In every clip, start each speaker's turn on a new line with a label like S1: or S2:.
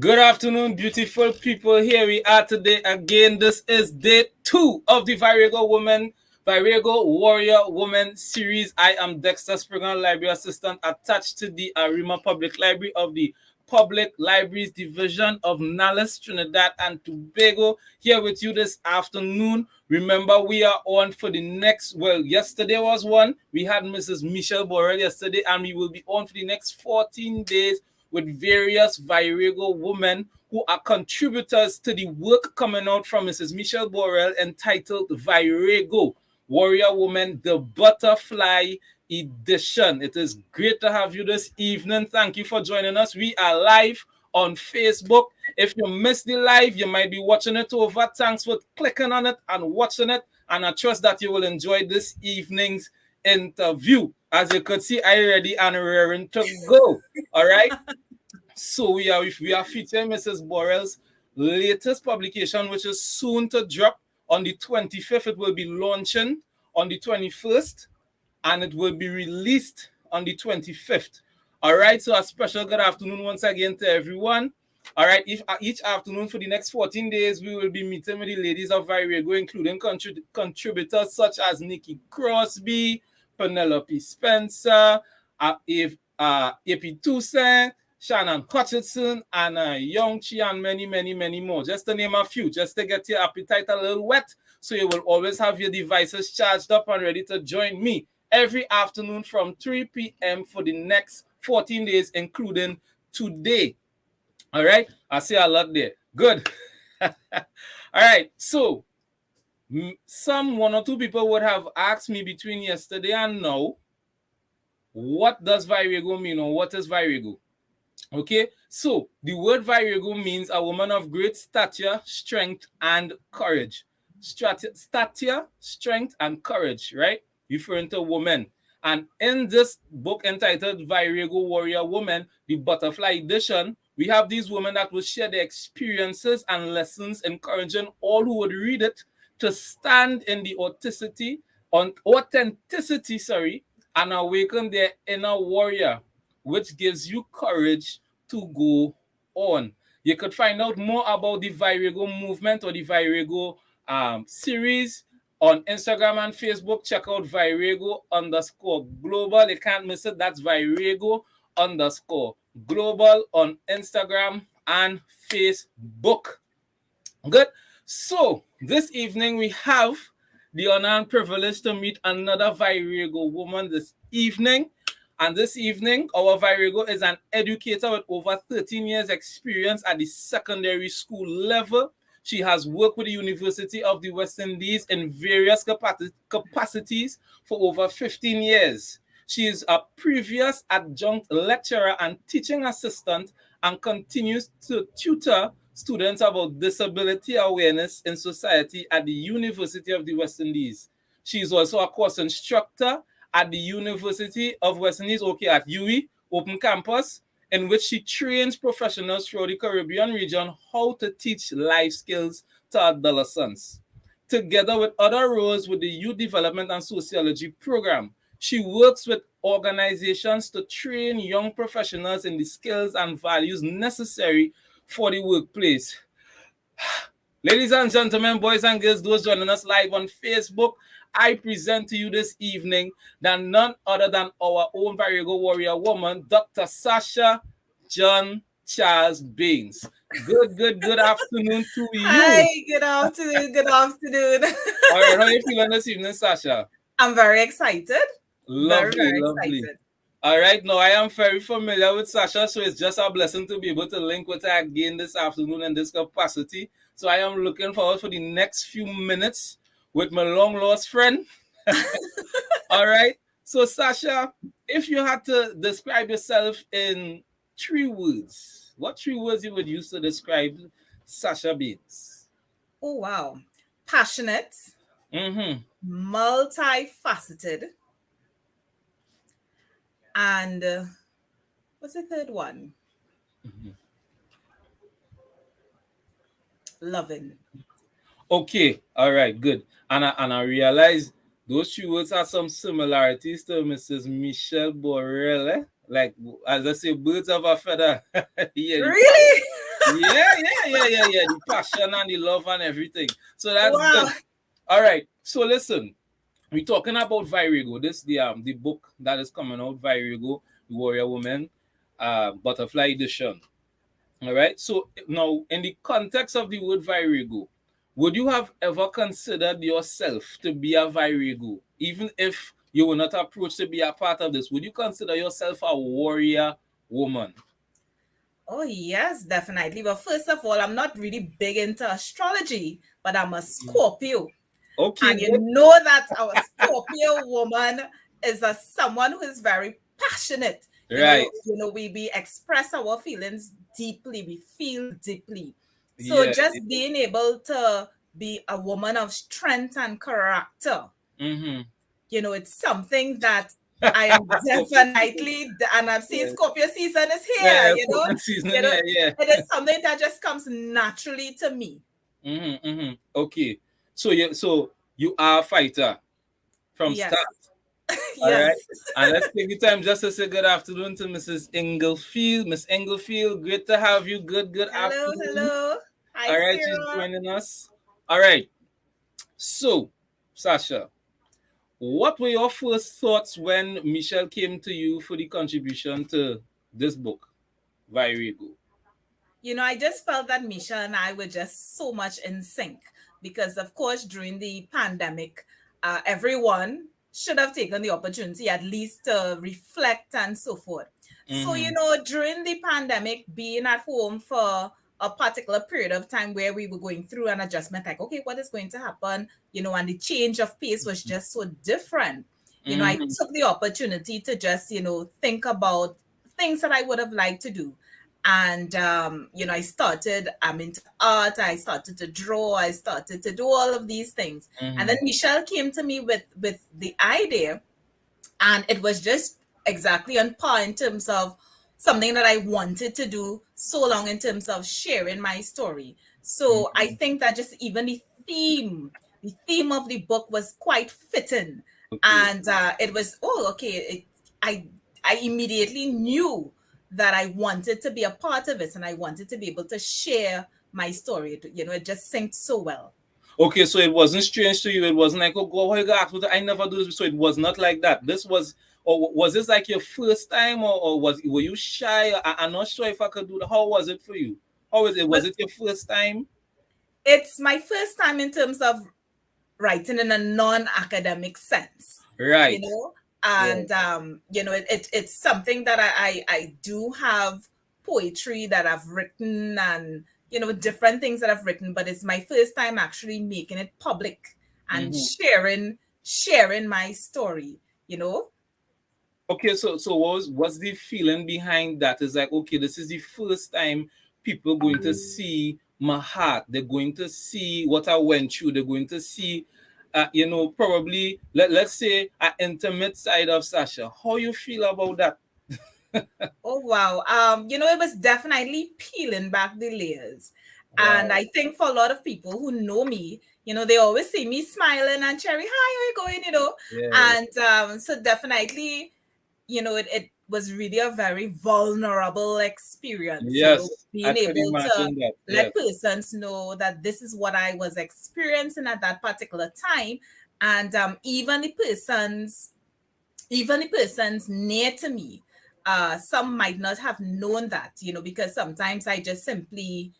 S1: Good afternoon, beautiful people. Here we are today again. This is day 2 of the Virago Warrior Woman series. I am Dexter Springer, Library Assistant attached to the Arima Public Library of the Public Libraries Division of Nales, Trinidad and Tobago. Here with you this afternoon. Remember, we are on for the next, yesterday was one. We had Mrs. Michelle Borrell yesterday, and we will be on for the next 14 days with various Virago women who are contributors to the work coming out from Mrs. Michelle Borrell entitled Virago, Warrior Woman, the Butterfly Edition. It is great to have you this evening. Thank you for joining us. We are live on Facebook. If you missed the live, you might be watching it over. Thanks for clicking on it and watching it. And I trust that you will enjoy this evening's interview. As you could see, I ready and raring to go. All right. So we are featuring Mrs. Borrell's latest publication, which is soon to drop on the 25th. It will be launching on the 21st, and it will be released on the 25th. All right. So a special good afternoon once again to everyone. All right. Each afternoon for the next 14 days, we will be meeting with the ladies of Virago, including contributors such as Nikki Crosby, Penelope Spencer, AP Toussaint, Shannon Hutchinson, and Young Chi, and many, many, many more. Just to name a few, just to get your appetite a little wet, so you will always have your devices charged up and ready to join me every afternoon from 3 p.m. for the next 14 days, including today. All right? I see a lot there. Good. All right. So, one or two people would have asked me between yesterday and now, what does Virago mean, or what is Virago? Okay, so the word Virago means a woman of great stature, strength, and courage. Stature, strength, and courage, right? Referring to woman. And in this book entitled Virago Warrior Woman, the Butterfly Edition, we have these women that will share their experiences and lessons, encouraging all who would read it to stand in the authenticity, and awaken their inner warrior, which gives you courage to go on. You could find out more about the Virago movement or the Virago series on Instagram and Facebook. Check out Virago_global. You can't miss it. That's Virago_global on Instagram and Facebook. Good. So this evening we have the honor and privilege to meet another Virago woman this evening. And this evening, our Virago is an educator with over 13 years experience at the secondary school level. She has worked with the University of the West Indies in various capacities for over 15 years. She is a previous adjunct lecturer and teaching assistant and continues to tutor students about disability awareness in society at the University of the West Indies. She is also a course instructor at the University of West Indies, at UE, Open Campus, in which she trains professionals throughout the Caribbean region how to teach life skills to adolescents. Together with other roles with the Youth Development and Sociology Program, she works with organizations to train young professionals in the skills and values necessary for the workplace. Ladies and gentlemen, boys and girls, those joining us live on Facebook, I present to you this evening none other than our own Virago warrior woman, Dr. Sacha JC Baynes. Good afternoon to you.
S2: Hi, good afternoon.
S1: All right, how are you feeling this evening, Sacha?
S2: I'm very excited.
S1: Lovely.
S2: Excited.
S1: All right, now I am very familiar with Sacha, so it's just a blessing to be able to link with her again this afternoon in this capacity. So I am looking forward for the next few minutes with my long lost friend. All right. So Sacha, if you had to describe yourself in 3 words, what 3 words you would use to describe Sacha Baynes?
S2: Oh, wow. Passionate. Multifaceted. And what's the third one? Loving.
S1: Okay. All right. Good. And I realize those 3 words have some similarities to Mrs. Michelle Borrell. Like, as I say, birds of a feather.
S2: Yeah, really?
S1: Yeah. The passion and the love and everything. So that's
S2: Wow.
S1: good. All right. So listen, we're talking about Virago. This the book that is coming out, Virago, the Warrior Woman, Butterfly Edition. All right. So now, in the context of the word Virago, would you have ever considered yourself to be a Virago, even if you were not approached to be a part of this? Would you consider yourself a warrior woman?
S2: Oh, yes, definitely. But first of all, I'm not really big into astrology, but I'm a Scorpio.
S1: Okay,
S2: And you
S1: good.
S2: know that our Scorpio woman is someone who is very passionate.
S1: Right.
S2: We express our feelings deeply. We feel deeply. So
S1: Yeah.
S2: just being able to be a woman of strength and character,
S1: Mm-hmm.
S2: it's something that I am definitely, and I've seen
S1: Yeah.
S2: Scorpio season is here,
S1: Yeah. Open season.
S2: you know,
S1: Yeah. Yeah.
S2: it is something that just comes naturally to me.
S1: Okay. So you are a fighter from
S2: Yes,
S1: start. All
S2: yes.
S1: right. And let's take the time just to say good afternoon to Mrs. Englefield. Miss Englefield, great to have you. Good
S2: Hello,
S1: afternoon.
S2: hello. Hi,
S1: All right, she's
S2: Sarah.
S1: joining us. All right. So, Sasha, what were your first thoughts when Michelle came to you for the contribution to this book, Virago?
S2: I just felt that Misha and I were just so much in sync because, of course, during the pandemic, everyone should have taken the opportunity at least to reflect and so forth. So,
S1: Mm-hmm.
S2: during the pandemic, being at home for a particular period of time where we were going through an adjustment, like, okay, what is going to happen? And the change of pace was just so different. I
S1: Mm-hmm.
S2: took the opportunity to just, think about things that I would have liked to do. And I'm into art, I started to draw, I started to do all of these things. And
S1: Mm-hmm.
S2: then Michelle came to me with the idea, and it was just exactly on par in terms of something that I wanted to do so long, in terms of sharing my story. So I
S1: Mm-hmm.
S2: think that just even the theme of the book was quite fitting.
S1: Okay.
S2: And it was, oh, okay, I immediately knew that I wanted to be a part of it, and I wanted to be able to share my story. It just synced so well.
S1: Okay, so it wasn't strange to you. It wasn't like, oh, go, why you got asked? I never do this. So it was not like that. This was, or was this like your first time, or were you shy? I'm not sure if I could do that. How was it for you? How was it?
S2: Well,
S1: Was it your first time?
S2: it's my first time in terms of writing in a non-academic sense, you
S1: Right.
S2: know
S1: Yeah.
S2: and it's something that I do have poetry that I've written, and different things that I've written, but it's my first time actually making it public and
S1: Mm-hmm.
S2: sharing my story you know
S1: Okay, so what's the feeling behind that? Is like, okay, this is the first time people going to see my heart. They're going to see what I went through. They're going to see, probably let's say an intimate side of Sasha. How you feel about that?
S2: Oh, wow. It was definitely peeling back the layers. And
S1: Wow.
S2: I think for a lot of people who know me, they always see me smiling and cherry, hi, how are you going?
S1: Yeah.
S2: And so definitely, it was really a very vulnerable experience,
S1: Yes, I
S2: being
S1: could
S2: able to
S1: imagine that.
S2: let
S1: Yes.
S2: persons know that this is what I was experiencing at that particular time. And even the persons near to me, some might not have known that, because sometimes I just simply,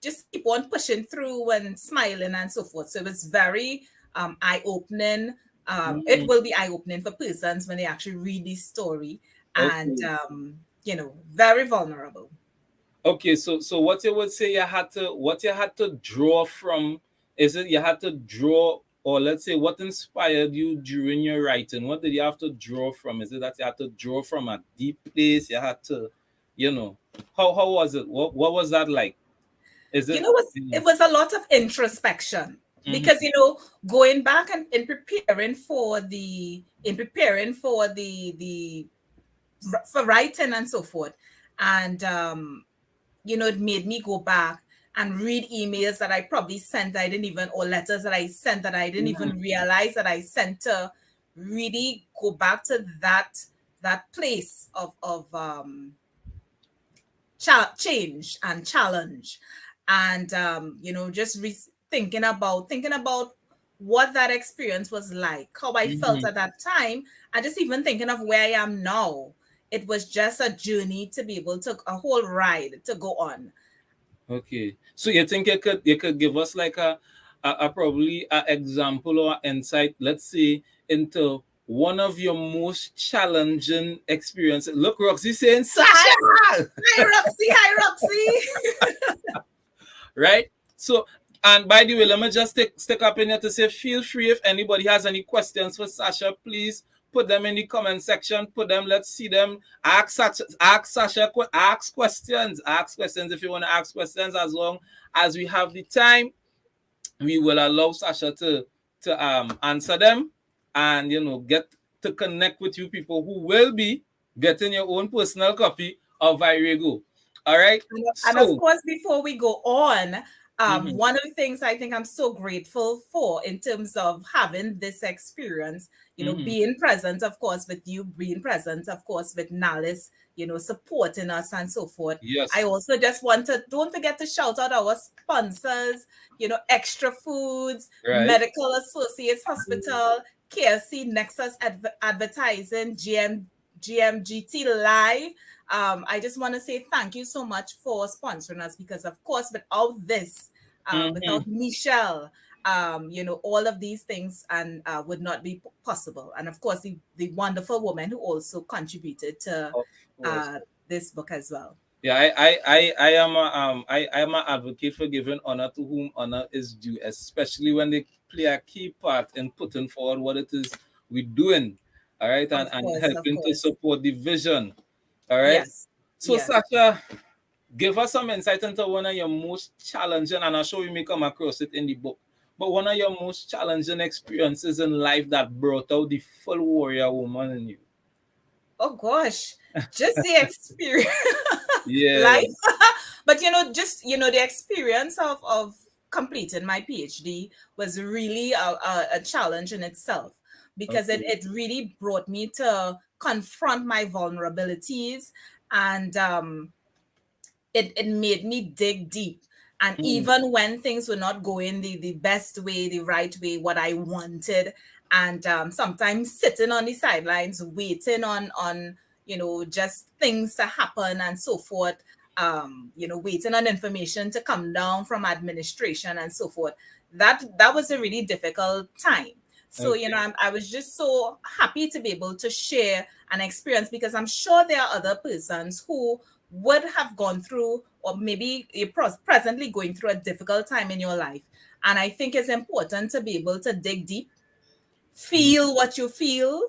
S2: just keep on pushing through and smiling and so forth. So it was very eye opening. It
S1: Mhm.
S2: will be eye opening for persons when they actually read this story, and,
S1: Okay.
S2: very vulnerable.
S1: Okay, so what you would say what you had to draw from, is it you had to draw, or let's say what inspired you during your writing? What did you have to draw from? Is it that you had to draw from a deep place? You had to, you know, how was it? What was that like? Is it
S2: It was a lot of introspection, because
S1: mm-hmm,
S2: going back and in preparing for the for writing and so forth. And it made me go back and read emails that I probably sent I didn't even, or letters that I sent that I didn't
S1: mm-hmm.
S2: even realize that I sent, to really go back to that place of change and challenge, and just thinking about what that experience was like, how I felt
S1: Mhm.
S2: at that time, and just even thinking of where I am now. It was just a journey to be able to a whole ride to go on.
S1: Okay. So you think you could give us like a probably a example or insight, let's say, into one of your most challenging experiences. Look, Roxy saying
S2: Hi,
S1: Sasha!
S2: hi, Roxy. Hi, Roxy.
S1: Right? So, and by the way, let me just stick up in here to say, feel free if anybody has any questions for Sasha, please put them in the comment section. Put them, let's see them. Ask Sasha, ask questions if you want to ask questions. As long as we have the time, we will allow Sasha to answer them, and get to connect with you people who will be getting your own personal copy of Virago. All right.
S2: And of
S1: So,
S2: course, before we go on,
S1: mhm,
S2: one of the things I think I'm so grateful for in terms of having this experience,
S1: mhm,
S2: being present, of course, with you, being present, of course, with Nalis, supporting us and so forth. I
S1: yes,
S2: also just want to, don't forget to shout out our sponsors, Extra Foods,
S1: right.
S2: Medical Associates Hospital, KFC, Nexus Advertising, GMGT Live. I just want to say thank you so much for sponsoring us, because, of course, without this,
S1: Mhm.
S2: without Michelle, all of these things and would not be possible. And of course, the wonderful woman who also contributed to
S1: Of course.
S2: uh, this book as well.
S1: Yeah, I am an advocate for giving honor to whom honor is due, especially when they play a key part in putting forward what it is we're doing. All right, and
S2: Of
S1: helping to
S2: course.
S1: support the vision. All right.
S2: Yes,
S1: So
S2: yes.
S1: Sasha, give us some insight into one of your most challenging, and I'm sure we may come across it in the book, but one of your most challenging experiences in life that brought out the full warrior woman in you.
S2: Oh gosh, just the experience,
S1: Yeah.
S2: life. But just the experience of completing my PhD was really a challenge in itself, because it,
S1: Okay.
S2: it really brought me to confront my vulnerabilities, and it made me dig deep. And
S1: Mm.
S2: even when things were not going the best way, the right way, what I wanted, and sometimes sitting on the sidelines, waiting on just things to happen and so forth, waiting on information to come down from administration and so forth. That was a really difficult time. So
S1: Okay.
S2: I was just so happy to be able to share an experience, because I'm sure there are other persons who would have gone through, or maybe you're presently going through a difficult time in your life. And I think it's important to be able to dig deep,
S1: Mm.
S2: feel what you feel,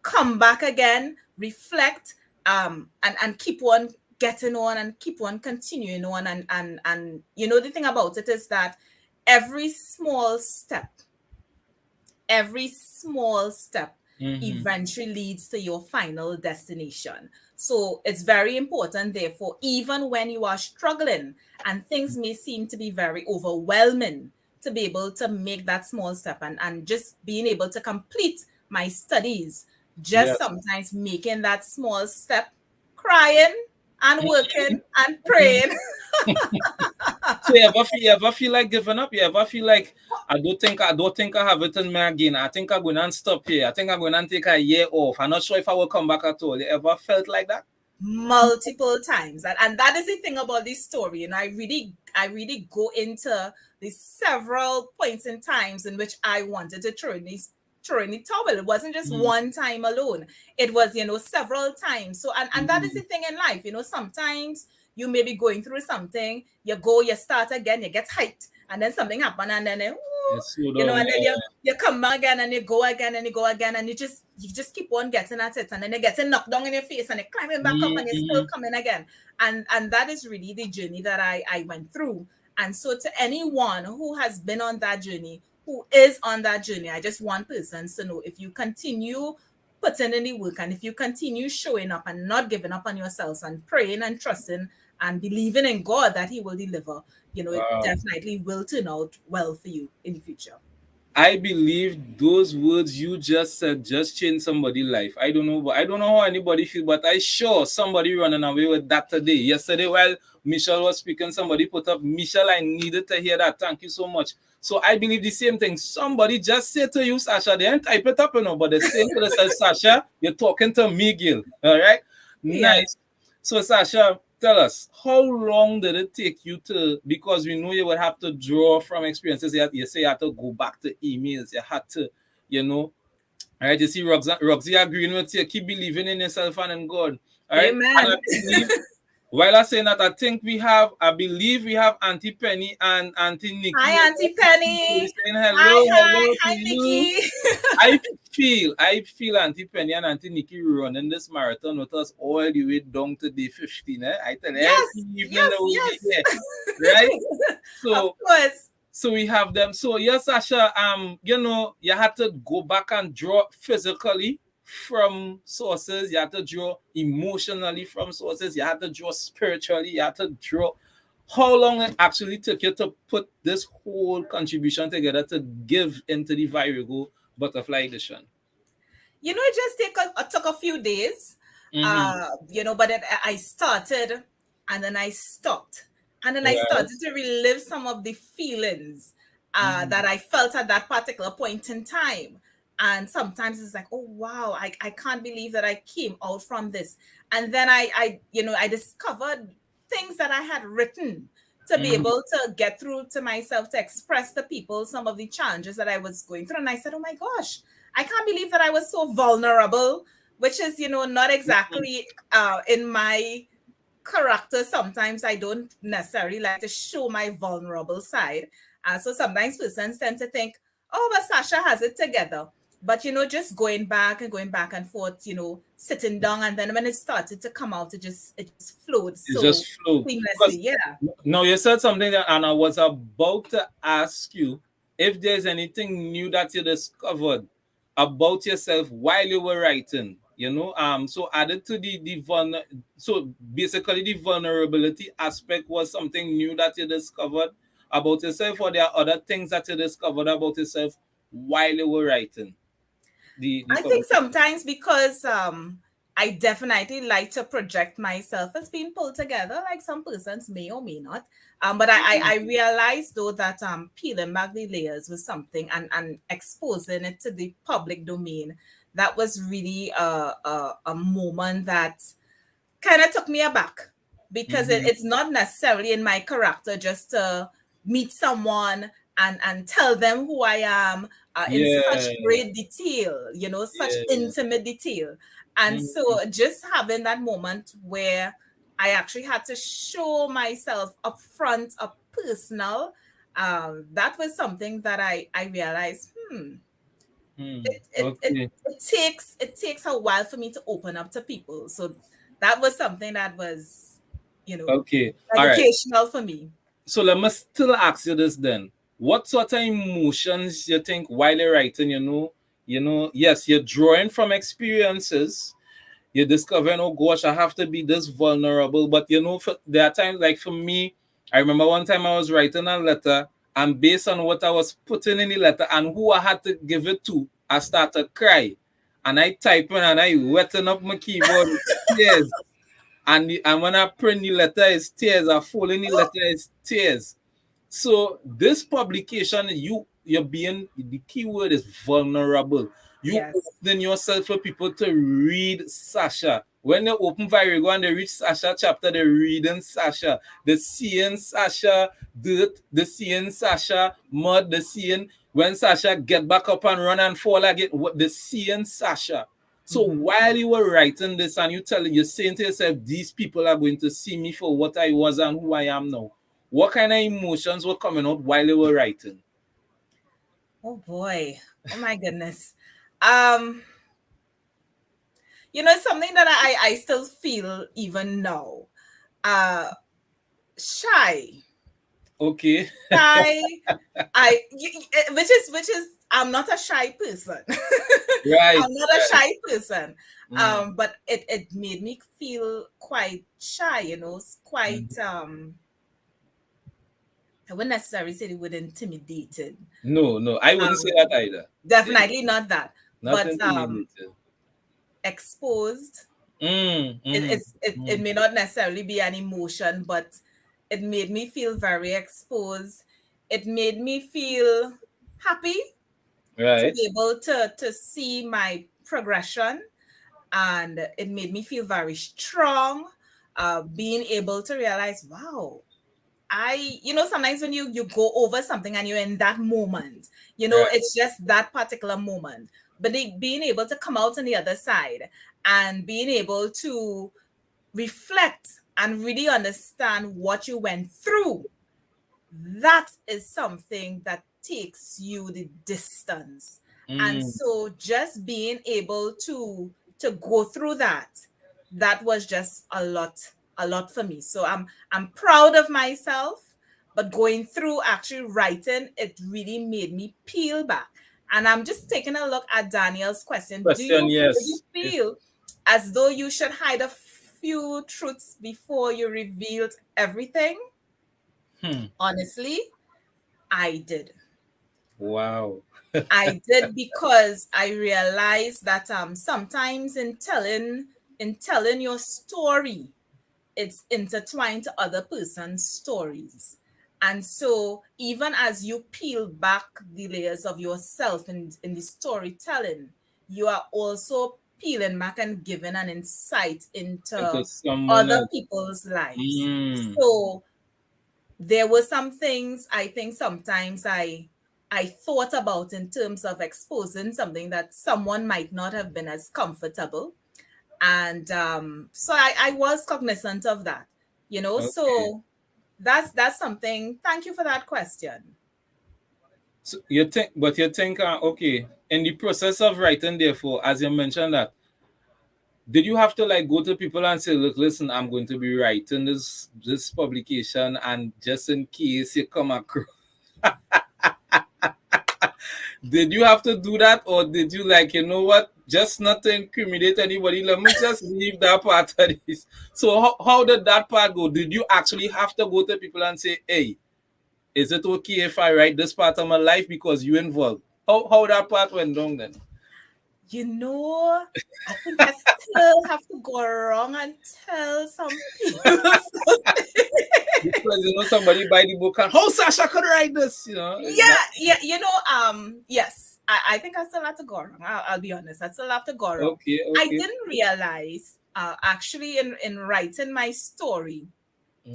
S2: come back again, reflect, and keep on getting on and keep on continuing on. And the thing about it is that every small step every small step
S1: Mm-hmm.
S2: eventually leads to your final destination. So it's very important, therefore, even when you are struggling and things may seem to be very overwhelming, to be able to make that small step, and just being able to complete my studies, just
S1: Yes.
S2: sometimes making that small step, crying and working and
S1: Mhm.
S2: praying.
S1: So you ever feel like giving up? You ever feel like I don't think I have it in me again. I think I'm gonna stop here. I think I'm gonna take a year off. I'm not sure if I will come back at all. You ever felt like that?
S2: Multiple times, and that is the thing about this story. And I really go into the several points in times in which I wanted to throw in the towel. It wasn't just
S1: Mm-hmm.
S2: one time alone. It was several times. So, and that is
S1: Mm-hmm.
S2: the thing in life. Sometimes you may be going through something, you start again, you get hyped, and then something happen, and then
S1: It's so down.
S2: and then
S1: Yeah.
S2: you come back again, and you go again, and you go again, and you just keep on getting at it, and then you're getting knocked down in your face, and you're climbing back up, and you're still
S1: Mm-hmm.
S2: coming again. And that is really the journey that I went through. And so, to anyone who has been on that journey, who is on that journey, I just want persons to know, if you continue putting in the work, and if you continue showing up and not giving up on yourselves, and praying and trusting and believing in God that He will deliver, it
S1: Wow.
S2: definitely will turn out well for you in the future.
S1: I believe those words you just said just changed somebody's life. I don't know, but I don't know how anybody feel, but I sure somebody running away with that today. Yesterday, while Michelle was speaking, somebody put up, Michelle, I needed to hear that. Thank you so much. So I believe the same thing. Somebody just say to you, Sasha, they didn't type it up, but they're saying to themselves, Sasha, you're talking to me, Gil. All right?
S2: Yes.
S1: Nice. So, Sasha, tell us, how long did it take you to, because we know you would have to draw from experiences. You say you had to go back to emails, you had to, you know, all right, you see Roxy agreeing with you, keep believing in yourself and in God. All right, and I
S2: Amen.
S1: believe, while I saying that, I believe we have Auntie Penny and Auntie Nikki
S2: Hi,
S1: with
S2: Auntie
S1: us. So
S2: Penny.
S1: saying
S2: Hi,
S1: hello,
S2: hi.
S1: hello to
S2: Hi,
S1: you.
S2: Nikki.
S1: I feel Auntie Penny and Auntie Nikki running this marathon with us all the way down to day 15. I tell you, every
S2: Yes,
S1: evening
S2: yes,
S1: they will be
S2: yes.
S1: here, right?
S2: Of
S1: So
S2: course.
S1: so we have them. So yes, Sasha, you had to go back and draw physically from sources, you had to draw emotionally from sources, you had to draw spiritually, you had to draw. How long it actually took you to put this whole contribution together to give into the Virago Butterfly Edition?
S2: It just took a few days.
S1: Mm-hmm.
S2: But I started and then I stopped. And then I
S1: Right.
S2: started to relive some of the feelings
S1: Mm-hmm.
S2: that I felt at that particular point in time. And sometimes it's like, oh wow, I can't believe that I came out from this. And then I discovered things that I had written to be
S1: Mm-hmm.
S2: able to get through to myself, to express to people some of the challenges that I was going through. And I said, oh my gosh, I can't believe that I was so vulnerable, which is, not exactly in my character. Sometimes I don't necessarily like to show my vulnerable side. So sometimes persons tend to think, oh, but Sasha has it together. But, just going back and forth, sitting down. And then when it started to come out, it just flowed
S1: It
S2: so
S1: just flowed.
S2: seamlessly.
S1: Because
S2: Yeah.
S1: now you said something that, and I was about to ask you if there's anything new that you discovered about yourself while you were writing. So added to so basically the vulnerability aspect was something new that you discovered about yourself, or there are other things that you discovered about yourself while you were writing the
S2: I think
S1: publication.
S2: sometimes because I definitely like to project myself as being pulled together, like some persons may or may not. But I realized though that peeling back the layers was something, and exposing it to the public domain, that was really a moment that kind of took me aback, because
S1: Mm-hmm.
S2: it's not necessarily in my character just to meet someone and tell them who I am in such
S1: Yeah,
S2: great detail, such
S1: yeah.
S2: intimate detail. And
S1: Mm-hmm.
S2: so just having that moment where I actually had to show myself up front, up personal, that was something that I realized, it, it it
S1: Okay.
S2: it takes a while for me to open up to people. So that was something that was,
S1: Okay. All right.
S2: educational for me.
S1: So let me still ask you this then. What sort of emotions you think while you're writing, yes, you're drawing from experiences. You're discovering, oh gosh, I have to be this vulnerable. But there are times like for me, I remember one time I was writing a letter, and based on what I was putting in the letter and who I had to give it to, I started to cry. And I typing and I wetting up my keyboard with tears. And when I print the letter, it's tears. I fold in the letter, it's tears. So this publication, you're being, the keyword is vulnerable. You
S2: Yes.
S1: opening yourself for people to read Sasha. When they open Virago and they reach Sasha chapter, they're reading Sasha. They're seeing Sasha dirt, they're seeing Sasha mud, they're seeing when Sasha get back up and run and fall again. What they're seeing Sasha. So
S2: Mhm.
S1: while you were writing this and you're saying to yourself, these people are going to see me for what I was and who I am now. What kind of emotions were coming out while you were writing?
S2: Oh boy. Oh my goodness. Um, something that I still feel even now. Uh, Shy.
S1: Okay.
S2: Shy. Which is I'm not a shy person.
S1: Right,
S2: I'm not a
S1: right.
S2: shy person.
S1: Mm,
S2: But it made me feel quite shy, quite
S1: mm,
S2: I wouldn't necessarily say the word intimidated.
S1: No, no, I wouldn't say
S2: Um,
S1: that either. Yeah,
S2: Definitely not that,
S1: not
S2: but
S1: intimidated.
S2: exposed.
S1: Mm, mm,
S2: It
S1: mm.
S2: may not necessarily be an emotion, but it made me feel very exposed. It made me feel happy to
S1: Right.
S2: be able to see my progression, and it made me feel very strong. Being able to realize, wow, sometimes when you go over something and you're in that moment,
S1: Right.
S2: it's just that particular moment. But being able to come out on the other side and being able to reflect and really understand what you went through, that is something that takes you the distance. And
S1: Mm.
S2: so just being able to go through that was just a lot for me. So I'm proud of myself, but going through actually writing, it really made me peel back. And I'm just taking a look at Daniel's question.
S1: Question,
S2: Do you
S1: yes.
S2: feel as though you should hide a few truths before you revealed everything?
S1: Hmm.
S2: Honestly, I did.
S1: Wow.
S2: I did because I realized that sometimes in telling your story, it's intertwined to other person's stories. And so even as you peel back the layers of yourself in the storytelling, you are also peeling back and giving an insight
S1: Into
S2: into
S1: someone
S2: other
S1: else.
S2: people's lives.
S1: Mm.
S2: So there were some things I think sometimes I thought about in terms of exposing something that someone might not have been as comfortable. And so I was cognizant of that,
S1: Okay.
S2: so that's something. Thank you for that question.
S1: So you think, okay, in the process of writing, therefore, as you mentioned that, did you have to like go to people and say, look, listen, I'm going to be writing this publication, and just in case you come across, did you have to do that, or did you like, you know what, just not to incriminate anybody, let me just leave that part of this. So how did that part go? Did you actually have to go to people and say, hey, is it okay if I write this part of my life because you involved? How that part went down then?
S2: you know I think I still have to go around and tell some people.
S1: Because somebody buy the book and how Sasha could write this,
S2: Yeah,
S1: that.
S2: yeah, yes, I think I still have to go wrong. I'll be honest, I still have to go wrong.
S1: Okay,
S2: I
S1: okay.
S2: didn't realize, actually, in writing my story,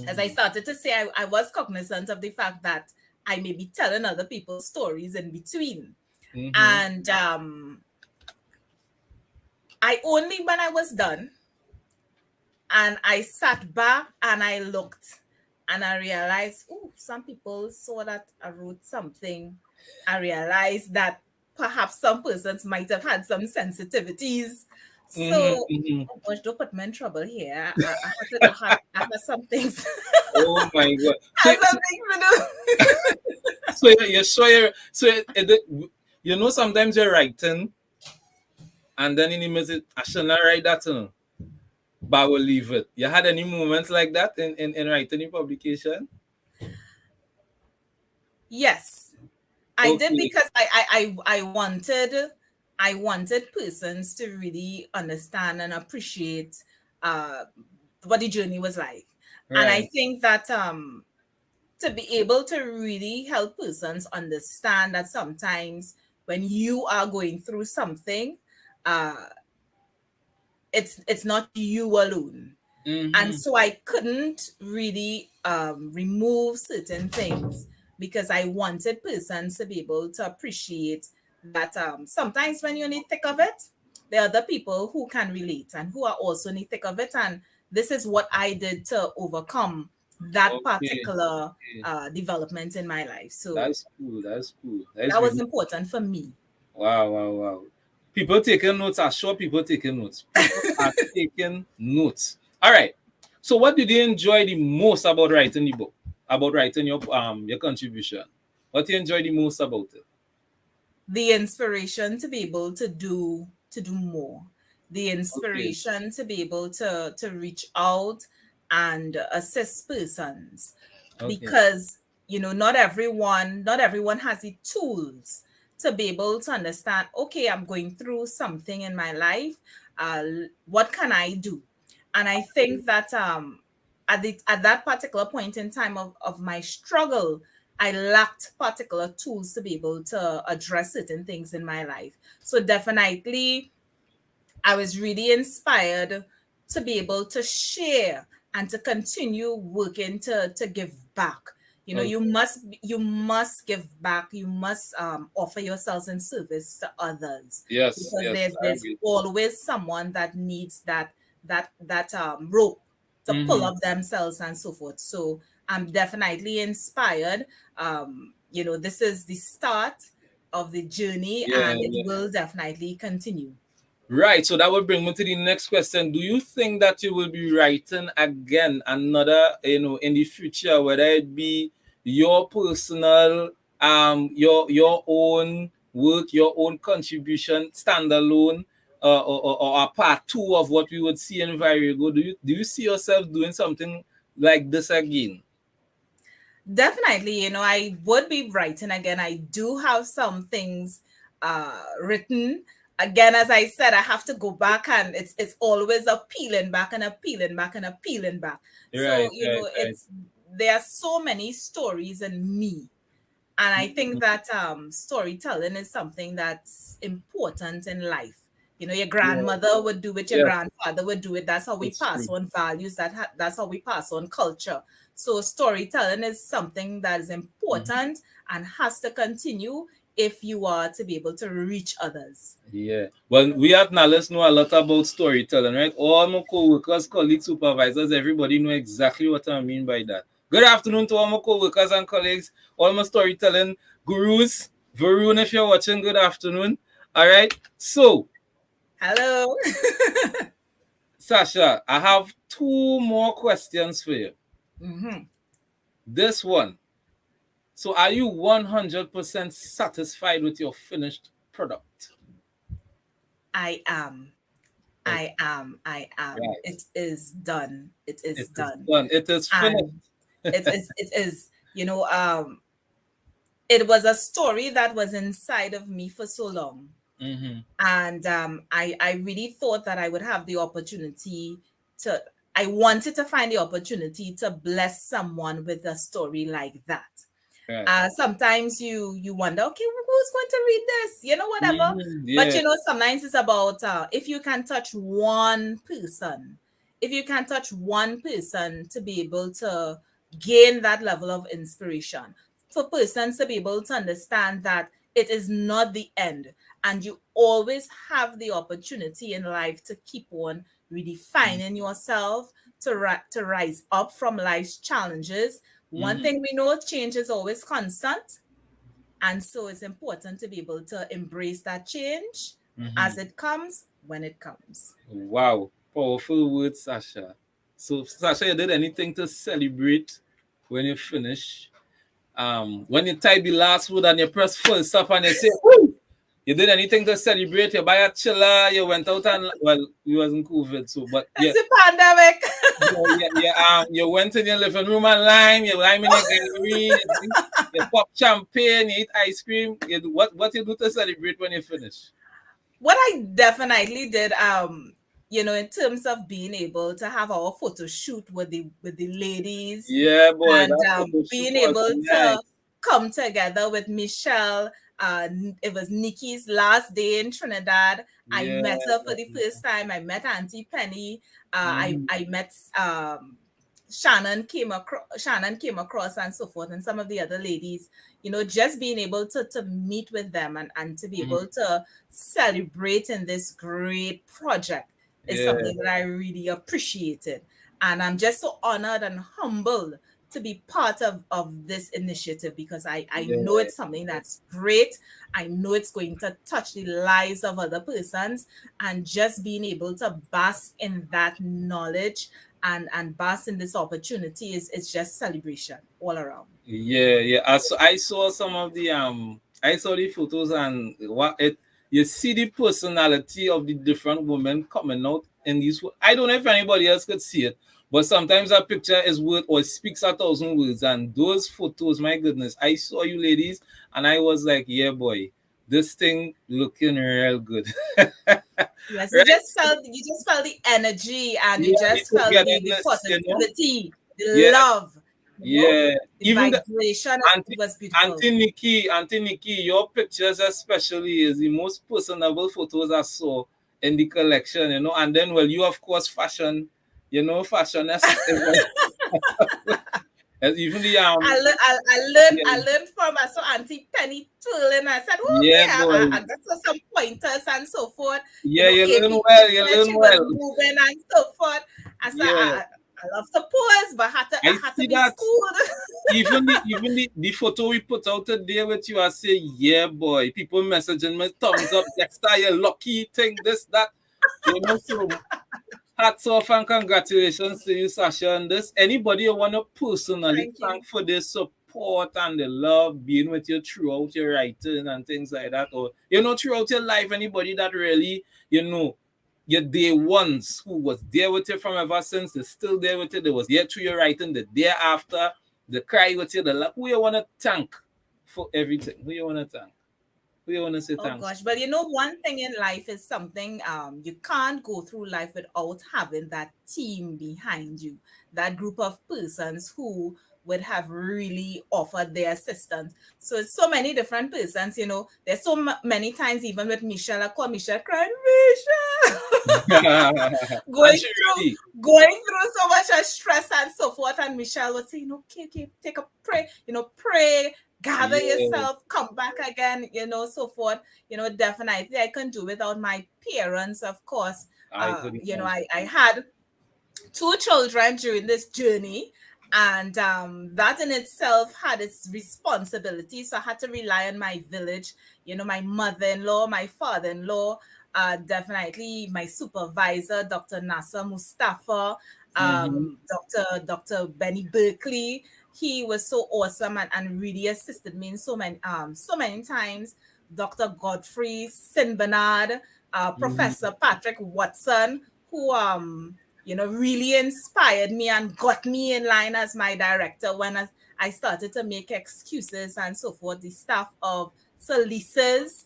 S2: as I
S1: Mm-hmm.
S2: started to say, I was cognizant of the fact that I may be telling other people's stories in between.
S1: Mm-hmm.
S2: And I only, when I was done, and I sat back and I looked and I realized, oh, some people saw that I wrote something. I realized that perhaps some persons might have had some sensitivities.
S1: Mm-hmm.
S2: So,
S1: Mm-hmm.
S2: oh gosh, don't put me in trouble here. I had to do, I had some things.
S1: Oh my god.
S2: I
S1: So
S2: had some things to do.
S1: so you're sure sometimes you're writing and then in the message I should not write that, but I will leave it. You had any moments like that in writing your publication?
S2: Yes, I did,
S1: Okay.
S2: because I wanted persons to really understand and appreciate uh, what the journey was like. And I
S1: Right.
S2: think that to be able to really help persons understand that sometimes when you are going through something, uh, it's not you alone. And
S1: Mm-hmm.
S2: so I couldn't really remove certain things because I wanted persons to be able to appreciate that sometimes when you're in the thick of it, there are other people who can relate and who are also in the thick of it. And this is what I did to overcome that
S1: Okay.
S2: particular
S1: Okay.
S2: development in my life. So
S1: That's cool. That's cool. That's
S2: that was
S1: really
S2: important for me.
S1: wow, wow, wow. People taking notes. I'm sure people taking notes. People are taking notes. All right. So what did you enjoy the most about writing the book? About writing your contribution? What do you enjoy the most about it?
S2: The inspiration to be able to do more, the
S1: Okay.
S2: inspiration to be able to reach out and assist persons,
S1: Okay.
S2: because not everyone has the tools to be able to understand, okay, I'm going through something in my life. uh, what can I do? And I think that at that particular point in time of my struggle, I lacked particular tools to be able to address certain things in my life. So definitely I was really inspired to be able to share and to continue working to give back.
S1: Okay.
S2: You must give back. You must offer yourselves in service to others,
S1: Yes,
S2: because
S1: yes, I
S2: there's
S1: agree.
S2: always someone that needs that rope to pull
S1: Mm-hmm.
S2: up themselves and so forth. So I'm definitely inspired. This is the start of the journey,
S1: Yeah,
S2: and it
S1: yeah.
S2: will definitely continue.
S1: Right. So that will bring me to the next question. Do you think that you will be writing again another, in the future, whether it be your personal, your own work, your own contribution, standalone, or a part two of what we would see in Virago? Do you see yourself doing something like this again?
S2: Definitely, I would be writing again. I do have some things written. Again, as I said, I have to go back, and it's always a peeling back and a peeling back and a peeling back. So,
S1: Right, right, right.
S2: there are so many stories in me. And I think
S1: Mhm.
S2: that storytelling is something that's important in life. Your
S1: Yeah,
S2: grandmother would do it, your
S1: yes,
S2: grandfather would do it. That's how we
S1: it's
S2: pass
S1: true.
S2: on values. That's how we pass on culture. So storytelling is something that is
S1: Mhm.
S2: important and has to continue if you are to be able to reach others.
S1: Yeah. Well, we at Nalles know a lot about storytelling, right? All my co-workers, colleagues, supervisors, everybody know exactly what I mean by that. Good afternoon to all my co-workers and colleagues, all my storytelling gurus. Varun, if you're watching, good afternoon. All right. So,
S2: Hello.
S1: Sasha, I have two more questions for you.
S2: Hmm.
S1: This one. So, are you 100% satisfied with your finished product?
S2: I am.
S1: Okay,
S2: I am. I am.
S1: right.
S2: It is done. It is
S1: It is
S2: done.
S1: done. It is finished.
S2: And it is, it was a story that was inside of me for so long.
S1: Mm-hmm.
S2: And I really thought that I would have the opportunity to, I wanted to find the opportunity to bless someone with a story like that.
S1: Right.
S2: Sometimes you wonder, okay, who's going to read this? Whatever.
S1: Mhm.
S2: But
S1: Yeah.
S2: sometimes it's about if you can touch one person, if you can touch one person to be able to gain that level of inspiration, for persons to be able to understand that it is not the end, and you always have the opportunity in life to keep on redefining yourself, to rise up from life's challenges. One
S1: Mm-hmm.
S2: thing we know, change is always constant. And so it's important to be able to embrace that change
S1: Mm-hmm.
S2: as it comes, when it comes.
S1: Wow. Powerful words, Sasha. So, Sasha, you did anything to celebrate when you finish? When you type the last word and you press full stop and you say, woo! You did anything to celebrate? You buy a chiller, you went out and, well, you wasn't COVID, so, but yeah.
S2: It's a pandemic.
S1: You went in your living room and lime in your gallery, you pop champagne, you eat ice cream. What you do to celebrate when you finish?
S2: What I definitely did, in terms of being able to have our photo shoot with the ladies,
S1: Yeah, boy,
S2: and
S1: that photo shoot
S2: being
S1: was
S2: able
S1: nice.
S2: to come together with Michelle. It was Nikki's last day in Trinidad. I
S1: Yeah.
S2: met her for the first time. I met Auntie Penny.
S1: Mhm.
S2: I met Shannon came across, and so forth, and some of the other ladies. Just being able to meet with them, and to be
S1: Mhm.
S2: able to celebrate in this great project is
S1: Yeah,
S2: something that I really appreciated. And I'm just so honored and humbled to be part of this initiative, because I know
S1: yeah,
S2: it's something that's great. I know it's going to touch the lives of other persons, and just being able to bask in that knowledge, and bask in this opportunity is just celebration all around.
S1: yeah, yeah. I saw some of the I saw the photos and what it you see the personality of the different women coming out in these. I don't know if anybody else could see it, But sometimes a picture is worth or speaks 1,000 words. And those photos, my goodness, I saw you ladies and I was like, yeah, boy, this thing looking real good.
S2: Yes,
S1: Right?
S2: you just felt the energy, and you
S1: Yeah,
S2: just
S1: people
S2: felt
S1: getting
S2: the
S1: this,
S2: positivity, the
S1: Yeah,
S2: love,
S1: yeah.
S2: the
S1: Even the
S2: vibration. It
S1: Auntie,
S2: was beautiful.
S1: Auntie Nikki, your pictures especially is the most personable photos I saw in the collection, And then, well, you of course fashion, fashion is even the
S2: I
S1: yeah,
S2: learned from I saw Auntie Penny twirling. I said,
S1: yeah,
S2: okay,
S1: boy,
S2: I got some pointers and so forth.
S1: yeah, you learn well,
S2: APT
S1: you
S2: where
S1: learn
S2: she was
S1: well,
S2: moving and so forth. I said,
S1: yeah.
S2: I love to pose, but I
S1: I
S2: had to
S1: see
S2: be
S1: that.
S2: schooled.
S1: Even the photo we put out today with you, I say, yeah, boy. People messaging me, thumbs up, Dexter, you lucky, thing, this, that. So hats off and congratulations to you, Sasha, on this. Anybody you want to personally
S2: Thank you.
S1: thank for the support and the love being with you throughout your writing and things like that, or throughout your life, anybody that really, your day ones who was there with you from ever since, they're still there with you, they was there through your writing, the day after, the cry with you, the love. Who you want to thank for everything? Who you want to thank? Who you want to say
S2: Oh
S1: thanks?
S2: gosh, well, one thing in life is something you can't go through life without having that team behind you, that group of persons who would have really offered their assistance. So it's so many different persons, There's many times, even with Michelle, I call Michelle crying, Michelle,
S1: And
S2: going
S1: she
S2: through
S1: ready.
S2: going through so much of stress and so forth. And Michelle would say, okay, take a pray, pray, gather
S1: Yeah,
S2: yourself, come back again, so forth. Definitely I can do without my parents, of course.
S1: I could imagine.
S2: I had two children during this journey, and that in itself had its responsibility. So I had to rely on my village, my mother-in-law, my father-in-law, definitely my supervisor, Dr. Nasser Mustafa,
S1: Mm-hmm.
S2: Dr. Benny Berkeley. He was so awesome, and really assisted me in so many times. Dr. Godfrey Sinbernard,
S1: Mm-hmm.
S2: Professor Patrick Watson, who really inspired me and got me in line as my director when I started to make excuses and so forth. The staff of Salises,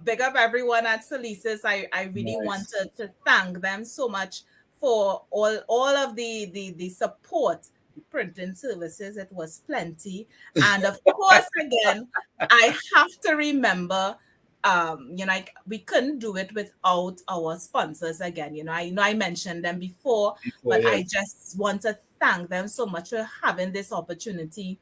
S2: big up everyone at Salises. I really
S1: Nice.
S2: wanted to thank them so much for all of the support. The printing services, it was plenty. And of course, again, I have to remember, like we couldn't do it without our sponsors again. I know I mentioned them before,
S1: Before,
S2: but I
S1: yes.
S2: just want to thank them so much for having this opportunity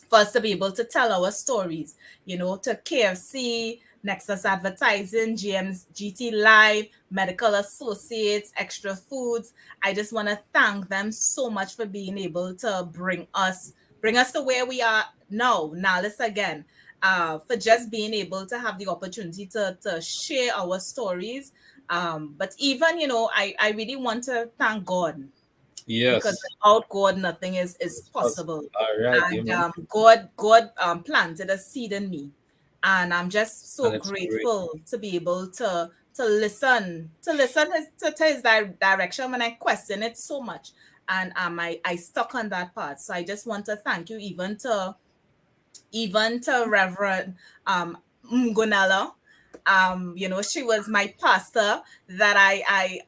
S2: for us to be able to tell our stories, to KFC, Nexus Advertising, GT Live, Medical Associates, Extra Foods. I just want to thank them so much for being able to bring us to where we are now let's again, for just being able to have the opportunity to share our stories. But even, I really want to thank God, because
S1: Yes.
S2: without God, nothing is
S1: It's possible.
S2: possible.
S1: All right.
S2: And
S1: Amen.
S2: God planted a seed in me, and I'm just
S1: And
S2: so
S1: it's great.
S2: grateful to be able to listen to his direction when I question it so much, and I stuck on that path. So I just want to thank you, even to Reverend Ngunela. She was my pastor that I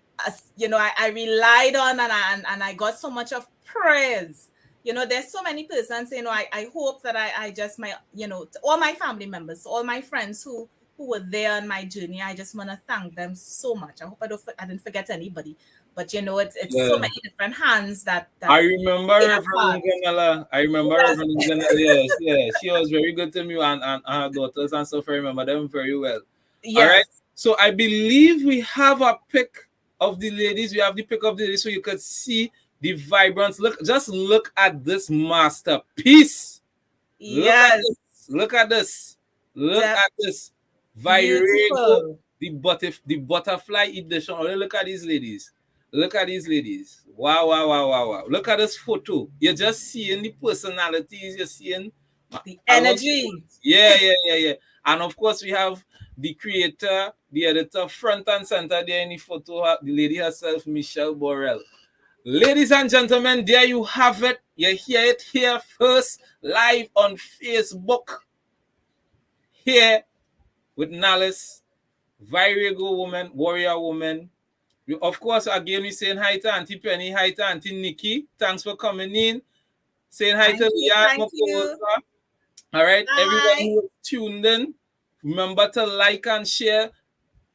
S2: relied on, and I got so much of praise. There's so many persons, I hope that I just my, to all my family members, all my friends who were there on my journey. I just want to thank them so much. I hope I didn't forget anybody. But it's so
S1: Yeah.
S2: many different hands that
S1: I remember
S2: play a
S1: Reverend
S2: part.
S1: Ganala. I remember
S2: Yes.
S1: Reverend Ganala. Yes, yeah. She was very good to me and her daughters and stuff. I remember them very well. All right.
S2: Yes.
S1: So I believe we have a pic of the ladies. We have the pic of the ladies so you could see the vibrance. Just look at this masterpiece. Look at
S2: Yes.
S1: this. Look at this. Look
S2: That
S1: at this. Virago,
S2: beautiful.
S1: the butterfly edition. Oh, look at these ladies. Look at these ladies. Wow, wow, wow, wow, wow. Look at this photo. You're just seeing the personalities. You're seeing
S2: The
S1: a lot of
S2: energy.
S1: words. Yeah, yeah, yeah, yeah. And of course, we have the creator, the editor, front and center there in the photo. The lady herself, Michelle Borrell. Ladies and gentlemen, there you have it. You hear it here first, live on Facebook. Here with Nalis, Virago woman, warrior woman. Of course, again, we're saying hi to Auntie Penny, hi to Auntie Nikki. Thanks for coming in. Saying hi to
S2: Thank you.
S1: Leanne, my
S2: Thank you.
S1: co-worker. All right, everyone
S2: Bye.
S1: who is tuned in, remember to like and share.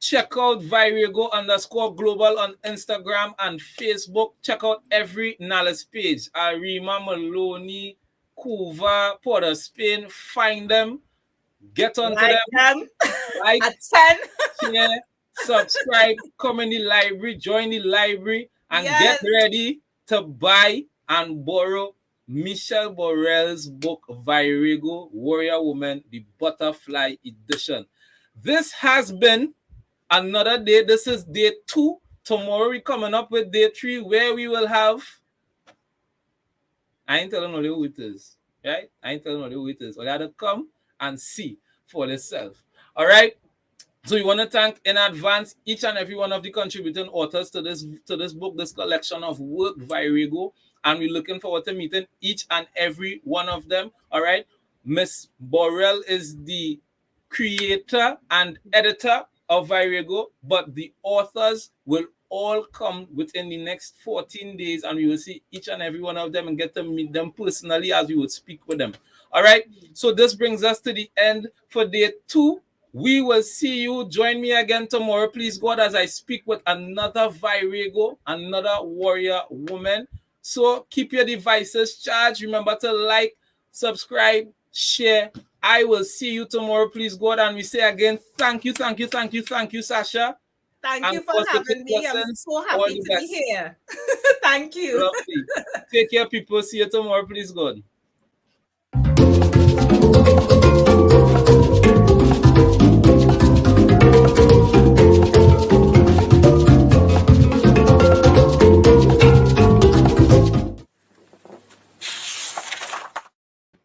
S1: Check out Virago_global on Instagram and Facebook. Check out every Nalis page. Arima, Maloney, Kuva, Porter Spain. Find them. Get onto
S2: Like
S1: them.
S2: them
S1: Like,
S2: at 10.
S1: share, subscribe, come in the library, join the library, and get
S2: Yes.
S1: ready to buy and borrow Michelle Borrell's book, Virago, Warrior Woman, the Butterfly Edition. This has been another day. This is day 2. Tomorrow we're coming up with day 3, where we will have... I ain't telling you who it is, right? I ain't telling you who it is. You gotta come and see for yourself. All right? So we want to thank in advance each and every one of the contributing authors to this book, this collection of work, Virago, and we're looking forward to meeting each and every one of them. All right, Miss Borrell is the creator and editor of Virago, but the authors will all come within the next 14 days, and we will see each and every one of them and get to meet them personally as we would speak with them. All right, so this brings us to the end for day 2. We will see you. Join me again tomorrow, please God, as I speak with another Virago, another warrior woman. So keep your devices charged. Remember to like, subscribe, share. I will see you tomorrow, please God. And we say again, thank you, Sasha.
S2: Thank
S1: And
S2: you for
S1: positive
S2: having me. I'm
S1: lessons.
S2: so
S1: All
S2: happy
S1: the
S2: to be
S1: best.
S2: here. Thank you.
S1: Lovely. Take care, people. See you tomorrow, please God.